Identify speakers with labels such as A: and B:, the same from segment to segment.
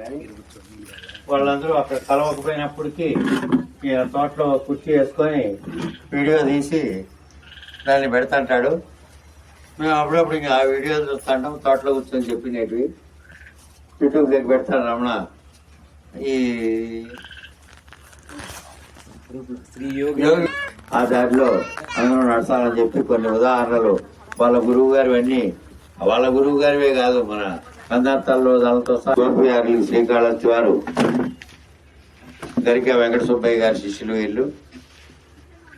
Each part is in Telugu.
A: కానీ వాళ్ళందరూ అక్కడ కలవకపోయినప్పటికీ ఈయన తోటలో కుర్చీ వేసుకొని వీడియో తీసి దాన్ని పెడతాంటాడు. మేము అప్పుడప్పుడు ఇంకా ఆ వీడియోలు చూస్తాంటాం. తోటలో కూర్చొని చెప్పినవి యూట్యూబ్లోకి పెడతాడు రమణ. ఈ ఆ దారిలో అందరూ నడచాలని చెప్పి కొన్ని ఉదాహరణలు వాళ్ళ గురువు గారివన్నీ వాళ్ళ గురువు గారివే కాదు, మన కందార్థాల్లో దానితో గోపియార్లు శ్రీకాళహస్తి వారు గరిక వెంకట సుబ్బయ్య గారి శిష్యులు వీళ్ళు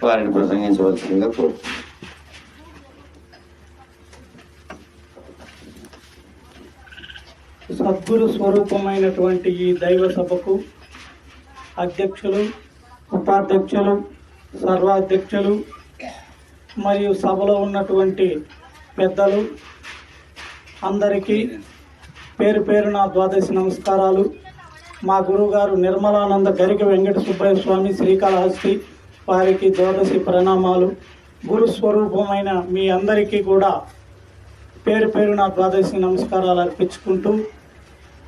A: వారిని ప్రసంగించవలసిందిగా కోరుతున్నాను.
B: సద్గురు స్వరూపమైనటువంటి ఈ దైవ సభకు అధ్యక్షులు, ఉపాధ్యక్షులు, సర్వాధ్యక్షులు మరియు సభలో ఉన్నటువంటి పెద్దలు అందరికీ పేరు పేరున ద్వాదశి నమస్కారాలు. మా గురువుగారు నిర్మలానంద గరిక వెంకట సుబ్బయ్య స్వామి శ్రీకాళహస్తి వారికి ద్వాదశి ప్రణామాలు. గురు స్వరూపమైన మీ అందరికీ కూడా పేరు పేరున ద్వాదశి నమస్కారాలు అర్పించుకుంటూ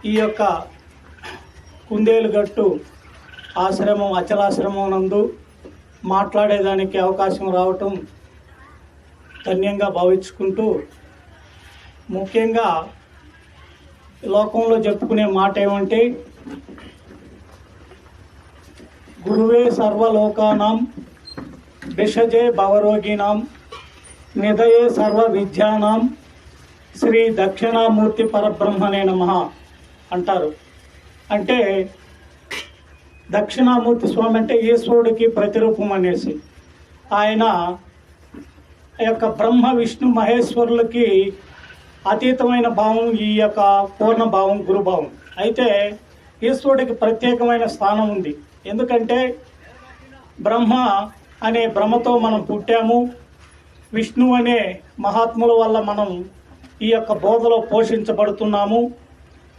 B: ఈ యొక్క కుందేలుగట్టు ఆశ్రమం అచలాశ్రమం నందు మాట్లాడేదానికి అవకాశం రావటం ధన్యంగా భావించుకుంటూ, ముఖ్యంగా లోకంలో చెప్పుకునే మాట ఏమంటే గురువే సర్వలోకానాం భిషజే భవరోగినాం నిదయే సర్వ విద్యానాం శ్రీ దక్షిణామూర్తి పరబ్రహ్మణే నమః అంటారు. అంటే దక్షిణామూర్తి స్వామి అంటే ఈశ్వరుడికి ప్రతిరూపం అనేసి, ఆయన యొక్క బ్రహ్మ విష్ణు మహేశ్వరులకి అతీతమైన భావం ఈ యొక్క పూర్ణ భావం గురుభావం. అయితే ఈశ్వరుడికి ప్రత్యేకమైన స్థానం ఉంది. ఎందుకంటే బ్రహ్మ అనే బ్రహ్మతో మనం పుట్టాము, విష్ణు అనే మహాత్ముల వల్ల మనం ఈ యొక్క బోధలో పోషించబడుతున్నాము.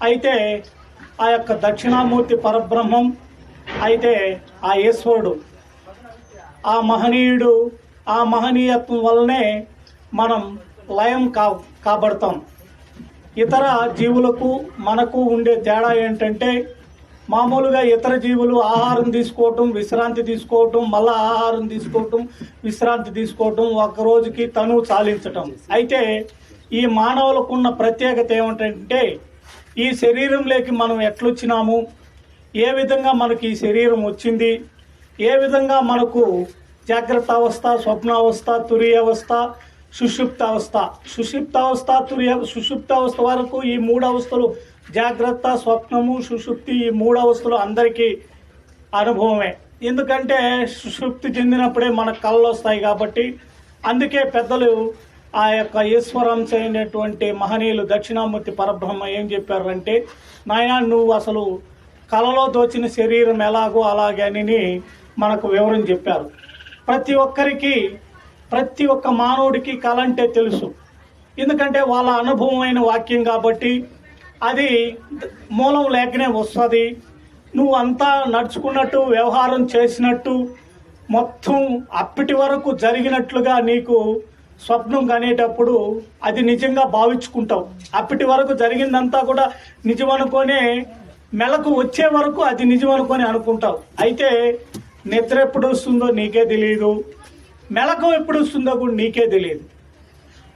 B: అయితే ఆ యొక్క దక్షిణామూర్తి పరబ్రహ్మం అయితే ఆ ఈశ్వరుడు, ఆ మహనీయుడు, ఆ మహనీయత్వం వల్లనే మనం లయం కాబడతాం. ఇతర జీవులకు మనకు ఉండే తేడా ఏంటంటే, మామూలుగా ఇతర జీవులు ఆహారం తీసుకోవటం, విశ్రాంతి తీసుకోవటం, మళ్ళీ ఆహారం తీసుకోవటం, విశ్రాంతి తీసుకోవటం, ఒక రోజుకి తను చాలించటం. అయితే ఈ మానవులకు ఉన్న ప్రత్యేకత ఏమిటంటే, ఈ శరీరంలోకి మనం ఎట్లొచ్చినాము, ఏ విధంగా మనకి ఈ శరీరం వచ్చింది, ఏ విధంగా మనకు జాగ్రత్త అవస్థ, స్వప్నావస్థ, తురియ అవస్థ, సుషుప్తావస్థ, సుషుప్తావస్థ వరకు ఈ మూడు అవస్థలు, జాగ్రత్త, స్వప్నము, సుషుప్తి, ఈ మూడు అవస్థలు అందరికీ అనుభవమే. ఎందుకంటే సుషుప్తి చెందినప్పుడే మనకు కళ్ళు వస్తాయి కాబట్టి. అందుకే పెద్దలు ఆ యొక్క ఈశ్వరాంశ అయినటువంటి మహనీయులు దక్షిణామూర్తి పరబ్రహ్మ ఏం చెప్పారంటే, నాయనా నువ్వు అసలు కలలో దోచిన శరీరం ఎలాగో అలాగే అని మనకు వివరం చెప్పారు. ప్రతి ఒక్క మానవుడికి కళ అంటే తెలుసు. ఎందుకంటే వాళ్ళ అనుభవమైన వాక్యం కాబట్టి అది మూలం లేకనే వస్తుంది. నువ్వు అంతా నడుచుకున్నట్టు, వ్యవహారం చేసినట్టు, మొత్తం అప్పటి వరకు జరిగినట్లుగా నీకు స్వప్నం కనేటప్పుడు అది నిజంగా భావించుకుంటావు. అప్పటి వరకు జరిగిందంతా కూడా నిజమనుకొనే మెలకు వచ్చే వరకు అది నిజమనుకొని అనుకుంటావు. అయితే నిద్ర ఎప్పుడు వస్తుందో నీకే తెలియదు, మెలకు ఎప్పుడు వస్తుందో కూడా నీకే తెలియదు.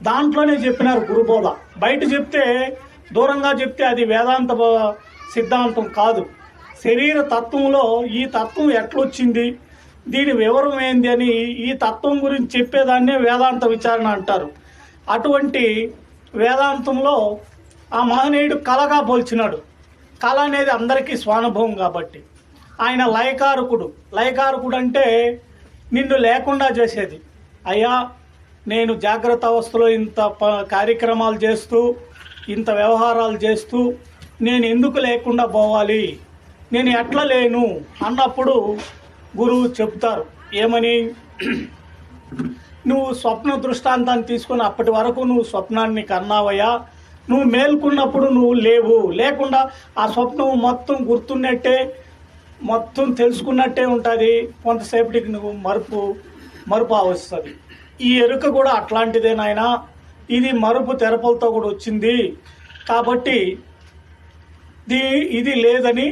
B: దాంట్లోనే చెప్పినారు గురుబోధ. బయట చెప్తే, దూరంగా చెప్తే అది వేదాంత సిద్ధాంతం కాదు. శరీర తత్వంలో ఈ తత్వం ఎట్లొచ్చింది, దీని వివరం ఏంది అని ఈ తత్వం గురించి చెప్పేదాన్నే వేదాంత విచారణ అంటారు. అటువంటి వేదాంతంలో ఆ మహనీయుడు కళగా పోల్చినాడు. కళ అనేది అందరికీ స్వానుభవం కాబట్టి. ఆయన లయకారకుడు అంటే నిన్ను లేకుండా చేసేది. అయ్యా నేను జాగ్రత్త అవస్థలో ఇంత కార్యక్రమాలు చేస్తూ, ఇంత వ్యవహారాలు చేస్తూ నేను ఎందుకు లేకుండా పోవాలి, నేను ఎట్లా లేను అన్నప్పుడు గురువు చెప్తారు ఏమని, నువ్వు స్వప్న దృష్టాంతాన్ని తీసుకుని అప్పటి వరకు నువ్వు స్వప్నాన్ని కన్నావయ్యా, నువ్వు మేల్కొన్నప్పుడు నువ్వు లేవు, లేకుండా ఆ స్వప్నం మొత్తం గుర్తున్నట్టే, మొత్తం తెలుసుకున్నట్టే ఉంటుంది. కొంతసేపటికి నువ్వు మరుపు వస్తుంది. ఈ ఎరుక కూడా అట్లాంటిదే నాయనా, ఇది మరుపు తెరపలతో కూడా వచ్చింది. కాబట్టి ఇది లేదని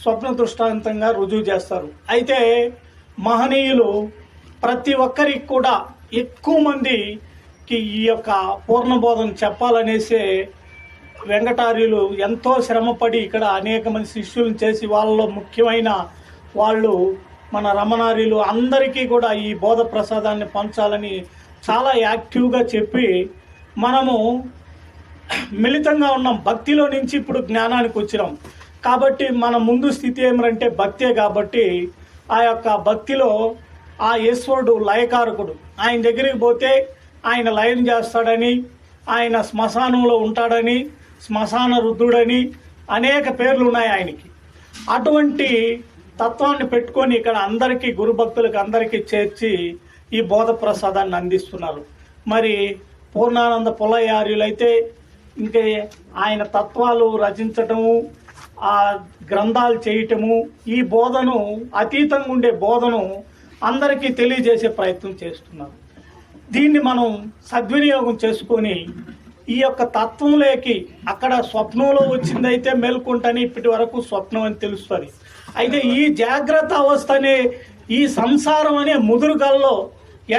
B: స్వప్న దృష్టాంతంగా రుజువు చేస్తారు. అయితే మహనీయులు ప్రతి ఒక్కరికి కూడా ఎక్కువ మందికి ఈ యొక్క పూర్ణబోధన చెప్పాలనేసే వెంకటార్యులు ఎంతో శ్రమపడి ఇక్కడ అనేక మంది శిష్యులను చేసి వాళ్ళలో ముఖ్యమైన వాళ్ళు మన రమణార్యులు అందరికీ కూడా ఈ బోధ ప్రసాదాన్ని పంచాలని చాలా యాక్టివ్గా చెప్పి మనము మిళితంగా ఉన్నాం. భక్తిలో నుంచి ఇప్పుడు జ్ఞానానికి వచ్చినాం. కాబట్టి మన ముందు స్థితి ఏమంటే భక్తే. కాబట్టి ఆ యొక్క భక్తిలో ఆ ఈశ్వరుడు లయకారకుడు, ఆయన దగ్గరికి పోతే ఆయన లయం చేస్తాడని, ఆయన శ్మశానంలో ఉంటాడని, శ్మశాన రుద్రుడని అనేక పేర్లు ఉన్నాయి ఆయనకి. అటువంటి తత్వాన్ని పెట్టుకొని ఇక్కడ అందరికీ గురుభక్తులకు అందరికీ చేర్చి ఈ బోధ ప్రసాదాన్ని అందిస్తున్నారు. మరి పూర్ణానంద పుల్లయార్యులైతే ఇంకే ఆయన తత్వాలు రచించటము, ఆ గ్రంథాలు చేయటము, ఈ బోధను అతీతంగా ఉండే బోధను అందరికీ తెలియజేసే ప్రయత్నం చేస్తున్నారు. దీన్ని మనం సద్వినియోగం చేసుకొని ఈ యొక్క తత్వంలోకి అక్కడ స్వప్నంలో వచ్చిందైతే మేల్కొంటని ఇప్పటి వరకు స్వప్నం అని తెలుస్తుంది. అయితే ఈ జాగ్రత్త అవస్థ అనే ఈ సంసారం అనే ముదురుగల్లో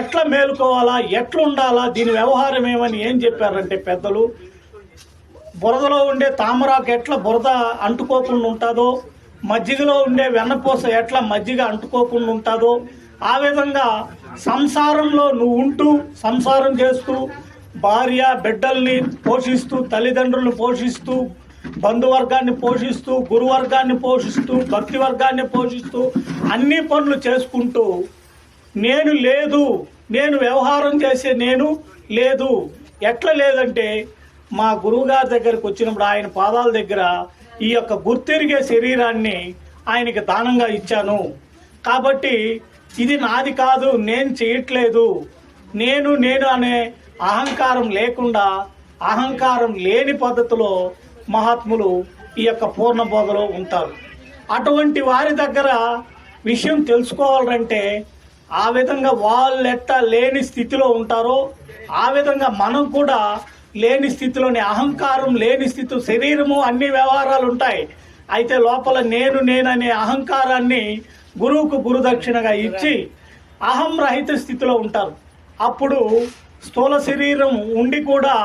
B: ఎట్లా మేలుకోవాలా, ఎట్లా ఉండాలా, దీని వ్యవహారం ఏమని ఏం చెప్పారంటే పెద్దలు, బురదలో ఉండే తామరాకు ఎట్లా బురద అంటుకోకుండా ఉంటుందో, మజ్జిగలో ఉండే వెన్నపూస ఎట్లా మజ్జిగ అంటుకోకుండా ఉంటుందో, ఆ విధంగా సంసారంలో నువ్వు ఉంటూ సంసారం చేస్తూ భార్య బిడ్డల్ని పోషిస్తూ, తల్లిదండ్రులను పోషిస్తూ, బంధువర్గాన్ని పోషిస్తూ, గురువర్గాన్ని పోషిస్తూ, భక్తి వర్గాన్ని పోషిస్తూ అన్ని పనులు చేసుకుంటూ నేను లేదు, నేను వ్యవహారం చేసే నేను లేదు. ఎట్లా లేదంటే మా గురువుగారి దగ్గరకు వచ్చినప్పుడు ఆయన పాదాల దగ్గర ఈ యొక్క గుర్తెరిగే శరీరాన్ని ఆయనకి దానంగా ఇచ్చాను. కాబట్టి ఇది నాది కాదు, నేను చేయట్లేదు, నేను అనే అహంకారం లేకుండా అహంకారం లేని పద్ధతిలో మహాత్ములు ఈ యొక్క పూర్ణ బోధలో ఉంటారు. అటువంటి వారి దగ్గర విషయం తెలుసుకోవాలంటే ఆ విధంగా వాళ్ళు ఎట్లా లేని స్థితిలో ఉంటారో ఆ విధంగా మనం కూడా లేని స్థితిలోని, అహంకారం లేని స్థితి, శరీరము అన్ని వ్యవహారాలు ఉంటాయి. అయితే లోపల నేననే అహంకారాన్ని గురువుకు గురుదక్షిణగా ఇచ్చి అహం రహిత స్థితిలో ఉంటారు. అప్పుడు స్థూల శరీరం ఉండి కూడా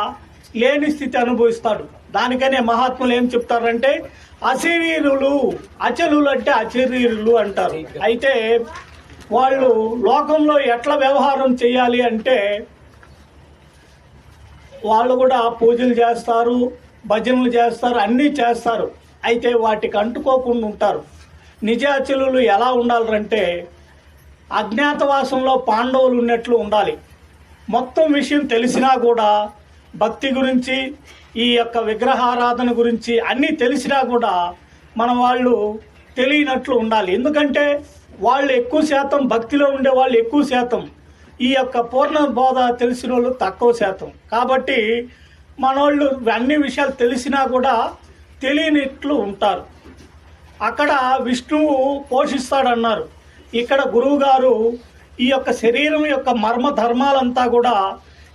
B: లేని స్థితి అనుభవిస్తాడు. దానికనే మహాత్ములు ఏం చెప్తారంటే అశరీరులు, అచలులు అంటే అశరీరులు అంటారు. అయితే వాళ్ళు లోకంలో ఎట్లా వ్యవహారం చేయాలి అంటే వాళ్ళు కూడా పూజలు చేస్తారు, భజనలు చేస్తారు, అన్నీ చేస్తారు. అయితే వాటికి అంటుకోకుండా ఉంటారు. నిజాచలులు ఎలా ఉండాలంటే అజ్ఞాతవాసంలో పాండవులు ఉన్నట్లు ఉండాలి. మొత్తం విషయం తెలిసినా కూడా భక్తి గురించి, ఈ యొక్క విగ్రహారాధన గురించి అన్నీ తెలిసినా కూడా మన వాళ్ళు తెలియనట్లు ఉండాలి. ఎందుకంటే వాళ్ళు ఎక్కువ శాతం భక్తిలో ఉండే వాళ్ళు ఎక్కువ శాతం, ఈ యొక్క పూర్ణ బోధ తెలిసిన వాళ్ళు తక్కువ శాతం. కాబట్టి మనోళ్ళు అన్ని విషయాలు తెలిసినా కూడా తెలియనట్లు ఉంటారు. అక్కడ విష్ణువు పోషిస్తాడన్నారు. ఇక్కడ గురువు గారు ఈ యొక్క శరీరం యొక్క మర్మ ధర్మాలంతా కూడా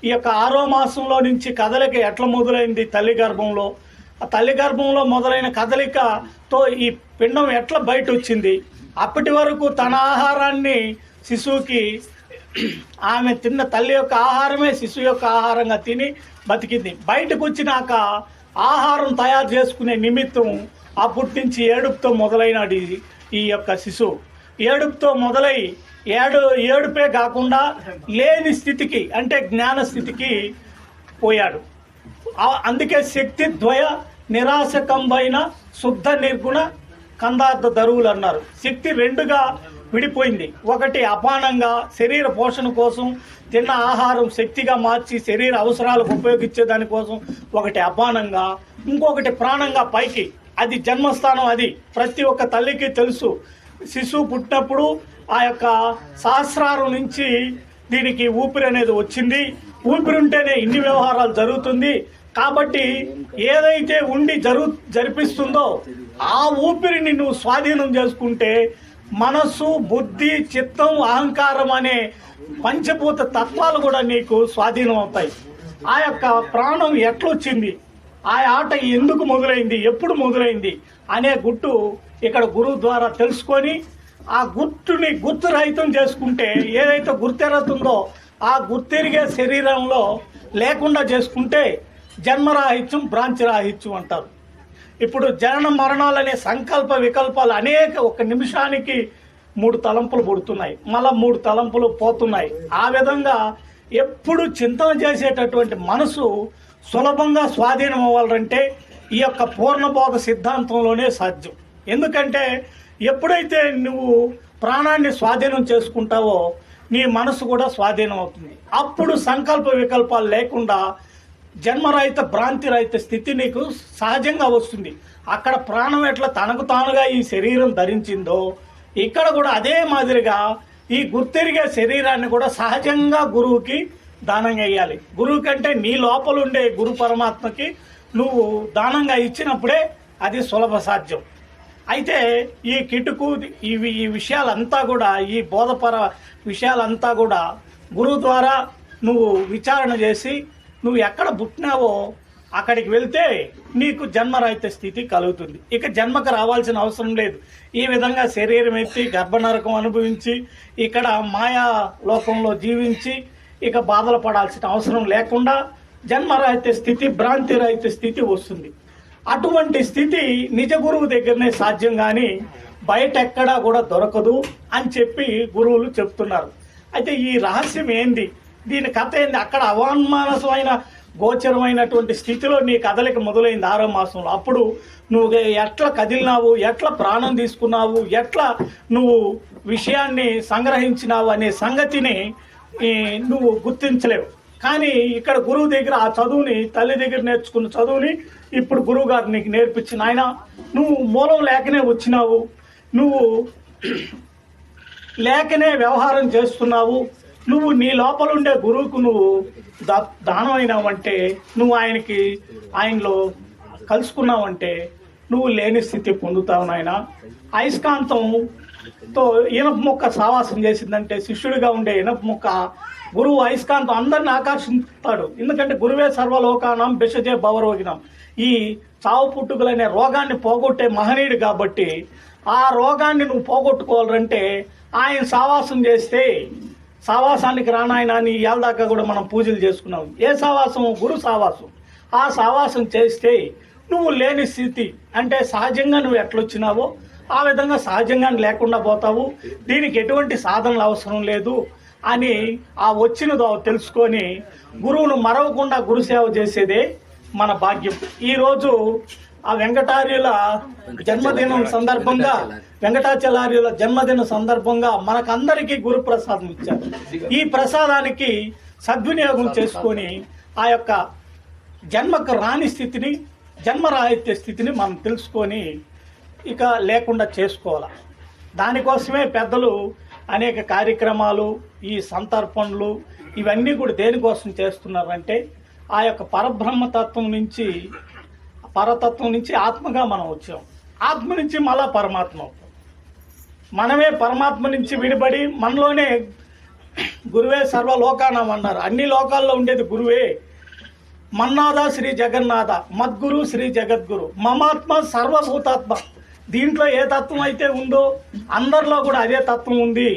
B: ఈ యొక్క 6వ మాసంలో నుంచి కదలిక ఎట్లా మొదలైంది తల్లి గర్భంలో, ఆ తల్లి గర్భంలో మొదలైన కదలికతో ఈ పిండం ఎట్లా బయట వచ్చింది, అప్పటి వరకు తన ఆహారాన్ని శిశువుకి, ఆమె తిన్న తల్లి యొక్క ఆహారమే శిశువు యొక్క ఆహారంగా తిని బతికింది. బయటకు వచ్చినాక ఆహారం తయారు చేసుకునే నిమిత్తం అప్పటి నుంచి ఏడుపుతో మొదలైనది ఈ యొక్క శిశువు. ఏడుపుతో మొదలై ఏడుపే కాకుండా లేని స్థితికి అంటే జ్ఞాన స్థితికి పోయాడు. అందుకే శక్తి ద్వయ నిరాశకంబైన శుద్ధ నిర్గుణ కందార్థ దరువులు అన్నారు. శక్తి రెండుగా విడిపోయింది. ఒకటి అపానంగా శరీర పోషణ కోసం తిన్న ఆహారం శక్తిగా మార్చి శరీర అవసరాలకు ఉపయోగించే దానికోసం ఒకటి అపానంగా, ఇంకొకటి ప్రాణంగా పైకి. అది జన్మస్థానం. అది ప్రతి ఒక్క తల్లికి తెలుసు. శిశువు పుట్టినప్పుడు ఆ యొక్క సహస్రారం నుంచి దీనికి ఊపిరి అనేది వచ్చింది. ఊపిరి ఉంటేనే ఇన్ని వ్యవహారాలు జరుగుతుంది. కాబట్టి ఏదైతే ఉండి జరిపిస్తుందో ఆ ఊపిరిని నువ్వు స్వాధీనం చేసుకుంటే మనస్సు, బుద్ధి, చిత్తం, అహంకారం అనే పంచభూత తత్వాలు కూడా నీకు స్వాధీనం అవుతాయి. ఆ యొక్క ప్రాణం ఎట్లొచ్చింది, ఆ ఆట ఎందుకు మొదలైంది, ఎప్పుడు మొదలైంది, అనే గుట్టు ఇక్కడ గురువు ద్వారా తెలుసుకొని ఆ గుర్తుని గుర్తురహితం చేసుకుంటే ఏదైతే గుర్తెరుగుతుందో ఆ గుర్తెరిగే శరీరంలో లేకుండా చేసుకుంటే జన్మరాహిత్యం భ్రాంతిరాహిత్యం అంటారు. ఇప్పుడు జనన మరణాలు అనే సంకల్ప వికల్పాలు అనేక ఒక నిమిషానికి 3 తలంపులు పుడుతున్నాయి, మళ్ళా 3 తలంపులు పోతున్నాయి. ఆ విధంగా ఎప్పుడు చింతన చేసేటటువంటి మనసు సులభంగా స్వాధీనం అవ్వాలంటే ఈ యొక్క పూర్ణబోధ సిద్ధాంతంలోనే సాధ్యం. ఎందుకంటే ఎప్పుడైతే నువ్వు ప్రాణాన్ని స్వాధీనం చేసుకుంటావో నీ మనసు కూడా స్వాధీనం అవుతుంది. అప్పుడు సంకల్ప వికల్పాలు లేకుండా జన్మరహిత భ్రాంతిరహిత స్థితి నీకు సహజంగా వస్తుంది. అక్కడ ప్రాణం ఎట్లా తనకు తానుగా ఈ శరీరం ధరించిందో ఇక్కడ కూడా అదే మాదిరిగా ఈ గుర్తెరిగే శరీరాన్ని కూడా సహజంగా గురువుకి దానంగా ఇవ్వాలి. గురువు కంటే నీ లోపల ఉండే గురు పరమాత్మకి నువ్వు దానంగా ఇచ్చినప్పుడే అది సులభ సాధ్యం. అయితే ఈ కిటుకు ఈ విషయాలంతా కూడా ఈ బోధపర విషయాలంతా కూడా గురువు ద్వారా నువ్వు విచారణ చేసి నువ్వు ఎక్కడ పుట్టినావో అక్కడికి వెళ్తే నీకు జన్మరహిత స్థితి కలుగుతుంది. ఇక జన్మకు రావాల్సిన అవసరం లేదు. ఈ విధంగా శరీరం ఎత్తి గర్భనరకం అనుభవించి ఇక్కడ మాయా లోకంలో జీవించి ఇక బాధలు పడాల్సిన అవసరం లేకుండా జన్మరహిత స్థితి భ్రాంతిరహిత స్థితి వస్తుంది. అటువంటి స్థితి నిజ గురువు దగ్గరనే సాధ్యం, కానీ బయట ఎక్కడా కూడా దొరకదు అని చెప్పి గురువులు చెప్తున్నారు. అయితే ఈ రహస్యం ఏంది, దీని కథ ఏంది? అక్కడ అవాన్మానసమైన గోచరమైనటువంటి స్థితిలో నీ కదలిక మొదలైంది 6వ మాసంలో. అప్పుడు నువ్వు ఎట్లా కదిలినావు, ఎట్లా ప్రాణం తీసుకున్నావు, ఎట్లా నువ్వు విషయాన్ని సంగ్రహించినావు అనే సంగతిని నువ్వు గుర్తించలేవు. కానీ ఇక్కడ గురువు దగ్గర ఆ చదువుని, తల్లి దగ్గర నేర్చుకున్న చదువుని ఇప్పుడు గురువు గారు నీకు నేర్పించిన ఆయన నువ్వు మూలం లేకనే వచ్చినావు, నువ్వు లేకనే వ్యవహారం చేస్తున్నావు, నువ్వు నీ లోపల ఉండే గురువుకు నువ్వు దానం అయినావంటే, నువ్వు ఆయనలో కలుసుకున్నావంటే నువ్వు లేని స్థితి పొందుతావు నాయన. అయస్కాంతంతో ఇనప మొక్క సావాసం చేసిందంటే శిష్యుడిగా ఉండే ఇనప మొక్క గురువు అయస్కాంతం అందరిని ఆకర్షిస్తాడు. ఎందుకంటే గురువే సర్వలోకానం బిషజే భవరోగినం. ఈ చావు పుట్టుకలనే రోగాన్ని పోగొట్టే మహనీయుడు కాబట్టి ఆ రోగాన్ని నువ్వు పోగొట్టుకోవాలంటే ఆయన సావాసం చేస్తే, సావాసానికి రానాయన అని ఇవాళ దాకా కూడా మనం పూజలు చేసుకున్నాం. ఏ సావాసం? గురు సావాసం. ఆ సావాసం చేస్తే నువ్వు లేని స్థితి అంటే సహజంగా నువ్వు ఎట్లొచ్చినావో ఆ విధంగా సహజంగా లేకుండా పోతావు. దీనికి ఎటువంటి సాధనలు అవసరం లేదు అని ఆ వచ్చినదో తెలుసుకొని గురువును మరవకుండా గురుసేవ చేసేదే మన భాగ్యం. ఈరోజు ఆ వెంకటార్యుల జన్మదినం సందర్భంగా, వెంకటాచలార్యుల జన్మదిన సందర్భంగా మనకందరికీ గురు ప్రసాదం ఇచ్చారు. ఈ ప్రసాదానికి సద్వినియోగం చేసుకొని ఆ యొక్క జన్మకు రాని స్థితిని, జన్మరాహిత్య స్థితిని మనం తెలుసుకొని ఇక లేకుండా చేసుకోవాలి. దానికోసమే పెద్దలు అనేక కార్యక్రమాలు, ఈ సంతర్పణలు ఇవన్నీ కూడా దేనికోసం చేస్తున్నారంటే ఆ యొక్క పరబ్రహ్మతత్వం నుంచి, పరతత్వం నుంచి ఆత్మగా మనం వచ్చాం. ఆత్మ నుంచి మళ్ళా పరమాత్మ అవుతాం. మనమే పరమాత్మ నుంచి విడిపడి మనలోనే గురువే సర్వలోకానం అన్నారు. అన్ని లోకాల్లో ఉండేది గురువే. మన్నాథ శ్రీ జగన్నాథ, మద్గురు శ్రీ జగద్గురు, మమాత్మ సర్వభూతాత్మ. దీంట్లో ఏ తత్వం అయితే ఉందో అందరిలో కూడా అదే తత్వం ఉంది.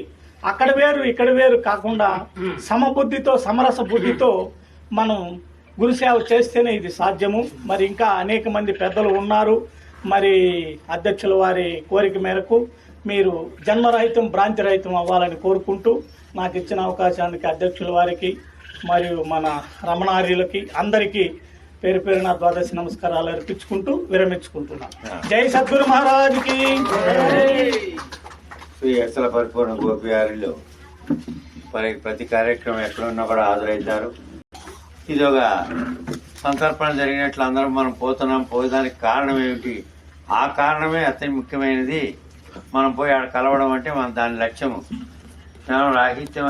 B: అక్కడ వేరు ఇక్కడ వేరు కాకుండా సమబుద్ధితో, సమరస బుద్ధితో మనం గురుసేవ చేస్తేనే ఇది సాధ్యము. మరి ఇంకా అనేక మంది పెద్దలు ఉన్నారు. మరి అధ్యక్షుల వారి కోరిక మేరకు మీరు జన్మరహితం భ్రాంతిరహితం అవ్వాలని కోరుకుంటూ నాకు ఇచ్చిన అవకాశానికి అధ్యక్షుల వారికి మరియు మన రమణార్యులకి అందరికీ పేరు పేరున ద్వాదశి నమస్కారాలు అర్పించుకుంటూ విరమించుకుంటున్నాను. జై సద్గురు మహారాజుకి.
A: శ్రీ అసల పరిపూర్ణ గోపి ఆర్యులు ప్రతి కార్యక్రమం ఎక్కడున్నా కూడా హాజరవుతారు. ఇది ఒక సంతర్పణ జరిగినట్లు అందరం మనం పోతున్నాం. పోయేదానికి కారణం ఏమిటి? ఆ కారణమే అతి ముఖ్యమైనది. మనం పోయి ఆడ కలవడం అంటే మన దాని లక్ష్యము. రాహిత్యం